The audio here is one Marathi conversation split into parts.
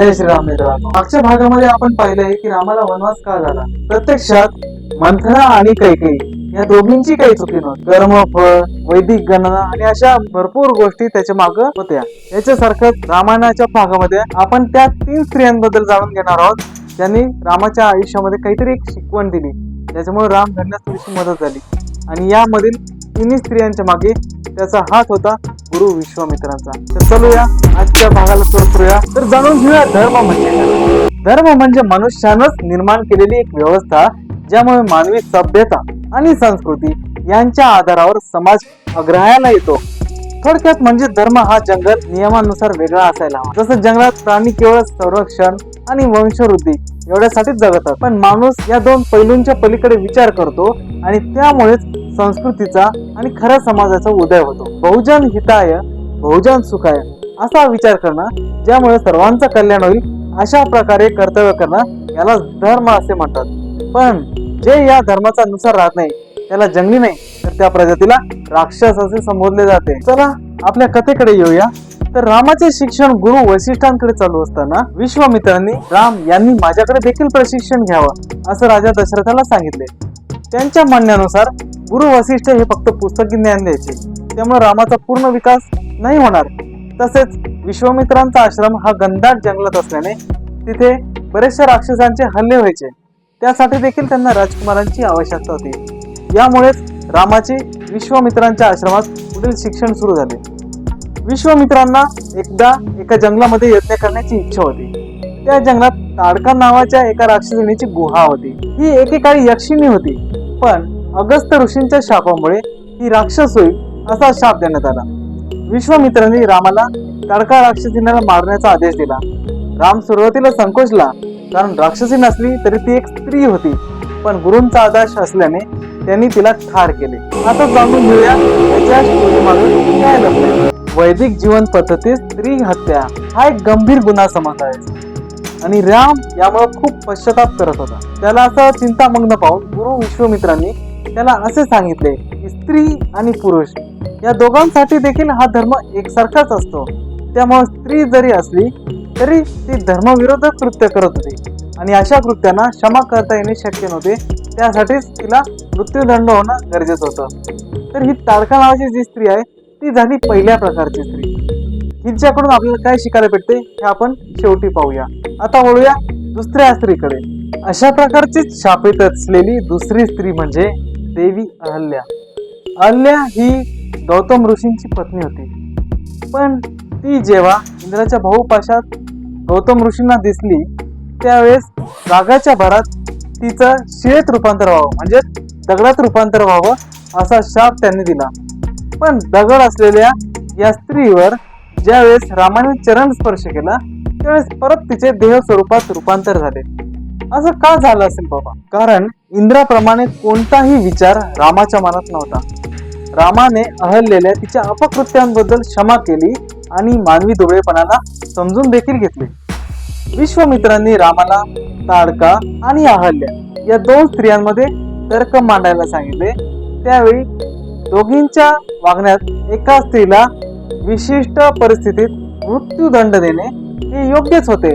जय श्रीराम मित्रांनो, मागच्या भागामध्ये आपण पाहिलंय की रामाला वनवास का झाला. प्रत्यक्षात मंथरा आणि कैकेयी या दोघींची काही चुकी नव्हती. कर्म, फळ, वैदिक गणना आणि अशा भरपूर गोष्टी त्याच्या मागे होत्या. याच्यासारखं रामायणाच्या भागामध्ये आपण त्या 3 स्त्रियांबद्दल जाणून घेणार आहोत ज्यांनी रामाच्या आयुष्यामध्ये काहीतरी एक शिकवण दिली, त्याच्यामुळे राम घडण्यास थोडीशी मदत झाली. आणि यामधील 3 स्त्रियांच्या मागे त्याचा हात होता गुरु विश्वामित्रांचा. तर चलूया आजच्या भागाला सुरू करूया. तर जाणून घेऊया धर्म म्हणजे काय. धर्म म्हणजे मनुष्यानंच निर्माण केलेली एक व्यवस्था ज्यामुळे मानवी सभ्यता आणि संस्कृती यांच्या आधारावर समाज अग्रहायला येतो. थोडक्यात म्हणजे धर्म हा जंगल नियमानुसार वेगळा असायला हवा. जसं जंगलात प्राणी केवळ संरक्षण आणि वंशवृद्धी एवढ्यासाठीच जगतात, पण माणूस या 2 पैलूंच्या पलीकडे विचार करतो आणि त्यामुळेच संस्कृतीचा आणि खऱ्या समाजाचा उदय होतो. बहुजन हिताय बहुजन सुखाय असा विचार करणं ज्यामुळे सर्वांचं कल्याण होईल अशा प्रकारे कर्तव्य करणं याला धर्म असे म्हणतात. पण जे या धर्माचा नुसार राहत नाही त्याला जंगली नाही तर त्या प्रजातीला राक्षस असे संबोधले जाते. चला आपल्या कथेकडे येऊया. तर रामाचे शिक्षण गुरु वसिष्ठांकडे चालू असताना विश्वामित्रांनी राम यांनी माझ्याकडे देखील प्रशिक्षण घ्यावं असं राजा दशरथाला सांगितले. त्यांच्या म्हणण्यानुसार गुरु वसिष्ठ हे फक्त पुस्तकी ज्ञान द्यायचे, त्यामुळे रामाचा पूर्ण विकास नाही होणार. तसेच विश्वामित्रांचा आश्रम हा घनदाट जंगलात असल्याने तिथे बरेचशा राक्षसांचे हल्ले व्हायचे. त्यासाठी देखील त्यांना राजकुमारांची आवश्यकता होती. यामुळेच रामाचे विश्वामित्रांच्या आश्रमात पुढील शिक्षण सुरू झाले. विश्वामित्रांना एकदा एका जंगलामध्ये यज्ञ करण्याची इच्छा होती. त्या जंगलात ताडका नावाच्या एका राक्षसिणीची गुहा होती. ही एकेकाळी यक्षिणी होती, पण अगस्त्य ऋषींच्या शापामुळे ही राक्षस होईल असा शाप देण्यात आला. विश्वामित्रांनी रामाला ताडका राक्षसिणीला मारण्याचा आदेश दिला. राम सुरुवातीला संकोचला, कारण राक्षसी नसली तरी ती एक स्त्री होती, पण गुरूंचा आदेश असल्याने त्यांनी तिला ठार केले. आता जाणून घेऊया याच्या स्टोरीमागे काय लपलंय. वैदिक जीवन पद्धतीत स्त्री हत्या हा एक गंभीर गुन्हा समजला आहे आणि राम यामुळे खूप पश्चाताप करत होता. त्याला असं चिंतामग्न पाहून गुरु विश्वामित्रांनी त्याला असे सांगितले की स्त्री आणि पुरुष या दोघांसाठी देखील हा धर्म एकसारखाच असतो. त्यामुळे स्त्री जरी असली तरी ती धर्मविरोधक कृत्य करत होती आणि अशा कृत्यांना क्षमा करता येणे शक्य नव्हते. त्यासाठीच तिला मृत्यूदंड होणं गरजेचं होतं. तर ही ताडका नावाची जी स्त्री आहे ती झाली पहिल्या प्रकारची स्त्री. हिच्याकडून आपल्याला काय शिकायला भेटते हे आपण शेवटी पाहूया. आता वळूया दुसऱ्या स्त्रीकडे. अशा प्रकारचीच शापित असलेली दुसरी स्त्री म्हणजे देवी अहल्या. अहल्या ही गौतम ऋषींची पत्नी होती, पण ती जेव्हा इंद्राच्या बहुपाशात गौतम ऋषींना दिसली त्यावेळेस रागाच्या भरात तिचं शिळेत रूपांतर व्हावं म्हणजे दगडात रूपांतर व्हावं असा शाप त्यांनी दिला. पण दगड असलेल्या या स्त्रीवर ज्यावेळेस रामाने चरण स्पर्श केला त्यावेळेस परत तिचे देह स्वरूपात रूपांतर झाले. असं का झालं असेल बाबा? कारण इंद्राप्रमाणे कोणताही विचार रामाच्या मनात नव्हता. रामाने अहल्येला तिच्या अपकृत्यांबद्दल क्षमा केली आणि मानवी दुबळेपणाला समजून देखील घेतले. विश्वामित्रांनी रामाला ताडका आणि अहल्या या 2 स्त्रियांमध्ये तर्क मांडायला सांगितले. त्यावेळी दोघींच्या वागण्यात एका स्त्रीला विशिष्ट परिस्थितीत मृत्यूदंड देणे हे योग्यच होते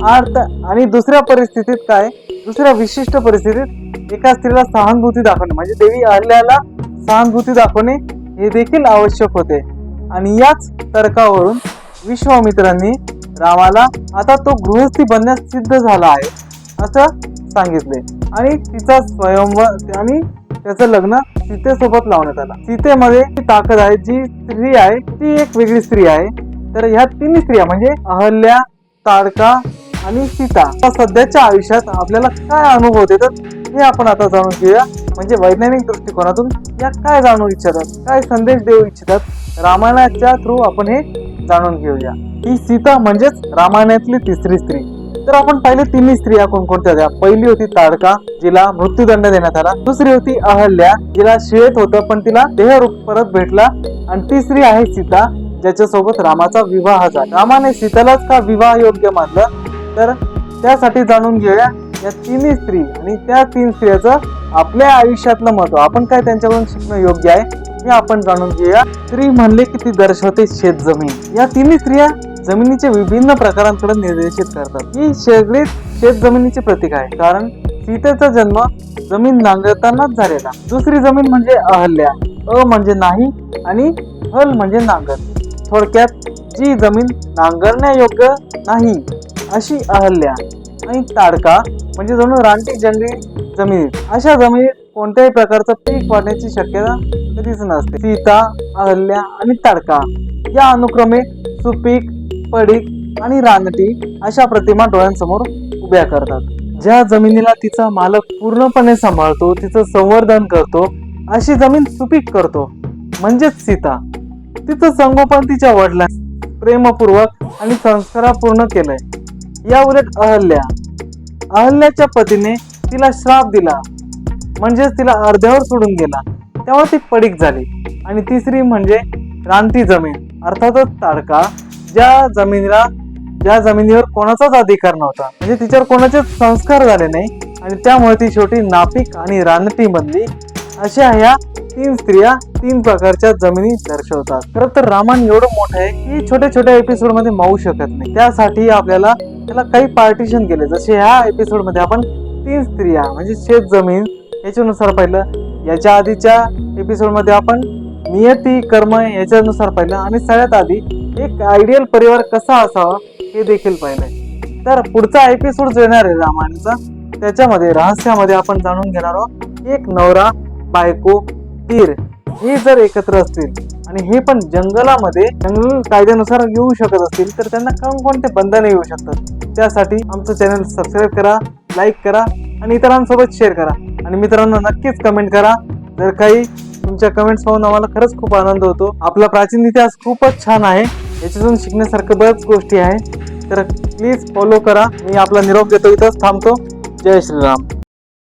आणि दुसऱ्या परिस्थितीत काय, दुसऱ्या विशिष्ट परिस्थितीत एका स्त्रीला सहानुभूती दाखवणे म्हणजे देवी अहल्याला सहानुभूती दाखवणे हे देखील आवश्यक होते. आणि याच तर्कावरून विश्वामित्रांनी रामाला आता तो गृहस्थी बनण्यास सिद्ध झाला आहे असं सांगितले आणि तिचा स्वयंवर आणि त्याचं लग्न सीतेसोबत लावण्यात आला. सीतेमध्ये ताकद आहे, जी स्त्री आहे ती एक वेगळी स्त्री आहे. तर ह्या 3 स्त्रिया म्हणजे अहल्या, ताडका आणि सीता सध्याच्या आयुष्यात आपल्याला काय अनुभव देतात हे आपण आता जाणून घेऊया. म्हणजे वैज्ञानिक दृष्टिकोनातून या काय जाणू इच्छितात, काय संदेश देऊ इच्छितात, रामायणाच्या थ्रू आपण हे जाणून घेऊया. ही सीता म्हणजेच रामायणातली तिसरी स्त्री. तर आपण पहिले 3 स्त्रिया कोणकोणत्या होत्या. पहिली होती ताडका, जिला मृत्यूदंड देण्यात आला. दुसरी होती अहल्या, जिला शिळेत होतं पण तिला देहरूप परत भेटला. आणि तिसरी आहे सीता, ज्याच्यासोबत रामाचा विवाह झाला. रामाने सीतालाच का विवाह योग्य मानलं तर त्यासाठी जाणून घेऊया या 3 स्त्री आणि त्या 3 स्त्रियाचं आपल्या आयुष्यातलं महत्व, आपण काय त्यांच्याकडून शिकणं योग्य आहे हे आपण जाणून घेऊया. स्त्री म्हणले की ती दर्शवते शेत जमीन. या 3 स्त्रिया जमिनीचे विभिन्न प्रकारांकडे निर्देशित करतात. ही सगळी शेत जमिनीचे प्रतीक आहे, कारण सीतेचा जन्म जमीन नांगरतानाच झालेला. दुसरी जमीन म्हणजे अहल्या. अ म्हणजे नाही आणि हल म्हणजे नांगर. थोडक्यात जी जमीन नांगरण्यायोग्य नाही अशी अहल्या. आणि ताडका म्हणजे जणू रानटी जंगली जमीन. अशा जमिनीत कोणत्याही प्रकारचं पीक वाढण्याची शक्यता कधीच नसते. सीता, अहल्या आणि ताडका या अनुक्रमे सुपीक, पडीक आणि रानटी अशा प्रतिमा डोळ्यांसमोर उभ्या करतात. ज्या जमिनीला तिचा मालक पूर्णपणे सांभाळतो, तिचं संवर्धन करतो, अशी जमीन सुपीक करतो म्हणजेच सीता. तिचं संगोपन तिच्या वडिलांनी प्रेमपूर्वक आणि संस्कारापूर्ण केलंय. या उलट अहल्याच्या पतीने तिला श्राप दिला, म्हणजेच तिला अर्ध्यावर सोडून गेला, तेव्हा ती पडीक झाली. आणि तिसरी म्हणजे रानटी जमीन, अर्थातच ताडका. ज्या जमिनीवर कोणाचाच अधिकार नव्हता, म्हणजे तिच्यावर कोणाचेच संस्कार झाले नाही आणि त्यामुळे ती शेवटी नापीक आणि रानटी बनली. अशा ह्या 3 स्त्रिया 3 प्रकारच्या जमिनी दर्शवतात. खरं तर रामायण एवढं मोठं आहे की छोट्या छोट्या एपिसोड मध्ये मावू शकत नाही. त्यासाठी आपल्याला त्याला काही पार्टिशन केले. जसे ह्या एपिसोड मध्ये आपण 3 स्त्रिया म्हणजे शेत जमीन याच्यानुसार पाहिलं. याच्या आधीच्या एपिसोड मध्ये आपण नियती कर्म याच्यानुसार पाहिलं आणि सगळ्यात आधी एक आयडियल परिवार कसा असावा हे देखील पाहिलंय. तर पुढचा एपिसोड जो येणार आहे रामायणाचा, त्याच्यामध्ये रहस्यामध्ये आपण जाणून घेणार आहोत एक नवरा, बायको, दीर हे जर एकत्र असतील आणि हे पण जंगलामध्ये जंगल कायद्यानुसार येऊ शकत असतील तर त्यांना कोणते बंधने येऊ शकतात. त्यासाठी आमचं चॅनल सबस्क्राईब करा, लाईक करा आणि इतरांसोबत शेअर करा. आणि मित्रांनो नक्कीच कमेंट करा. जर काही तुमच्या कमेंट्स पाहून आम्हाला खरंच खूप आनंद होतो. आपला प्राचीन इतिहास खूपच छान आहे, याच्यातून शिकण्यासारखं बऱ्याच गोष्टी आहेत. तर प्लीज फॉलो करा. मी आपला निरोप देतो, इथंच थांबतो. जय श्रीराम.